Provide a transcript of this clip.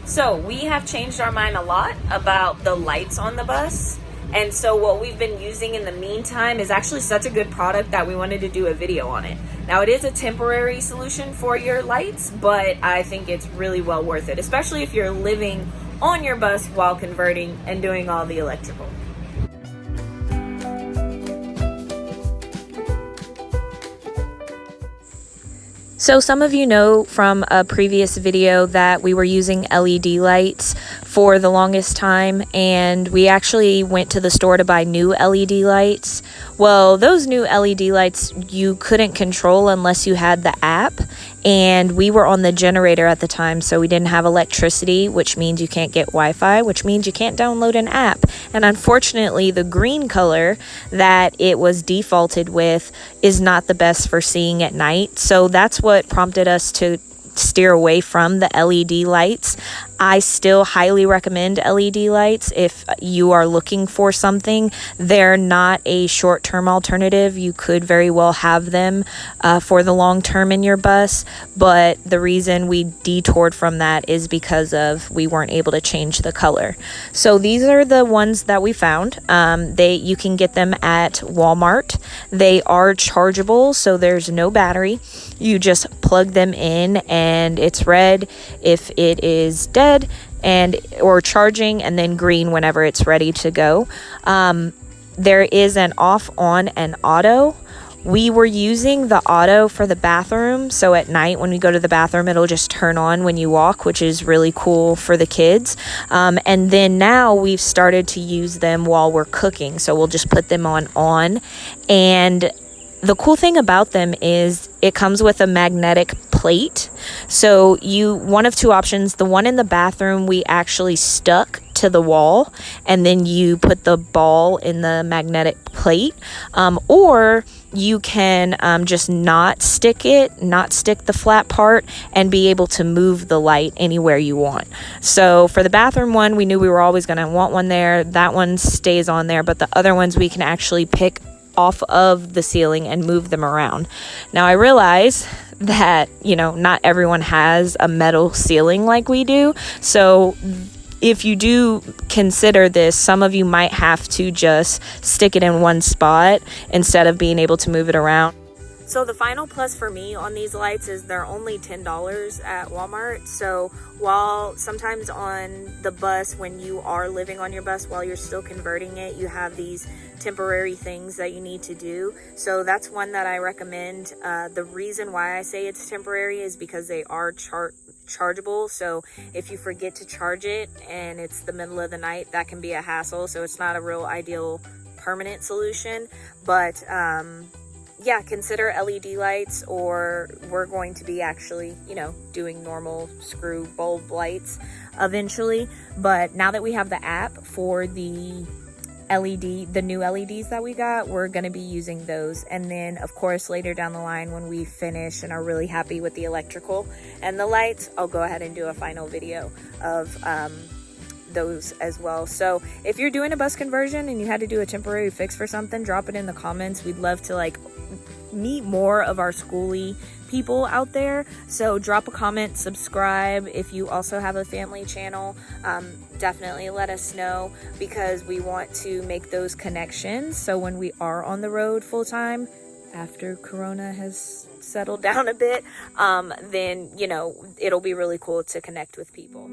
So we have changed our mind a lot about the lights on the bus. And so what we've been using in the meantime is actually such a good product that we wanted to do a video on it. Now it is a temporary solution for your lights, but I think it's really well worth it, especially if you're living on your bus while converting and doing all the electrical. So some of you know from a previous video that we were using LED lights for the longest time, and we actually went to the store to buy new LED lights. Well, those new LED lights you couldn't control unless you had the app, and we were on the generator at the time, so we didn't have electricity, which means you can't get Wi-Fi, which means you can't download an app. And unfortunately, the green color that it was defaulted with is not the best for seeing at night. So that's what prompted us to steer away from the LED lights. I still highly recommend LED lights if you are looking for something. They're not a short-term alternative. You could very well have them for the long term in your bus, but the reason we detoured from that is because of we weren't able to change the color. So these are the ones that we found. You can get them at Walmart. They are chargeable, so there's no battery. You just plug them in and it's red if it is dead or charging, and then green whenever it's ready to go. There is an off, on, and auto. We were using the auto for the bathroom, so at night when we go to the bathroom it'll just turn on when you walk, which is really cool for the kids. And then now we've started to use them while we're cooking, so we'll just put them on. And the cool thing about them is it comes with a magnetic plate. So one of two options. The one in the bathroom we actually stuck to the wall, and then you put the ball in the magnetic plate. Or you can just not stick the flat part, and be able to move the light anywhere you want. So for the bathroom one, we knew we were always going to want one there. That one stays on there, but the other ones we can actually pick off of the ceiling and move them around. Now I realize that, not everyone has a metal ceiling like we do. So if you do consider this, some of you might have to just stick it in one spot instead of being able to move it around. So the final plus for me on these lights is they're only $10 at Walmart. So while sometimes on the bus, when you are living on your bus while you're still converting it, you have these temporary things that you need to do. So that's one that I recommend. The reason why I say it's temporary is because they are chargeable. So if you forget to charge it and it's the middle of the night, that can be a hassle. So it's not a real ideal permanent solution. But yeah, consider LED lights, or we're going to be actually, doing normal screw bulb lights eventually. But now that we have the app for the new LEDs that we got, we're going to be using those. And then of course later down the line, when we finish and are really happy with the electrical and the lights, I'll go ahead and do a final video of those as well. So if you're doing a bus conversion and you had to do a temporary fix for something, drop it in the comments. We'd love to meet more of our Skoolie people out there. So drop a comment, subscribe. If you also have a family channel, definitely let us know, because we want to make those connections. So when we are on the road full time, after Corona has settled down a bit, then it'll be really cool to connect with people.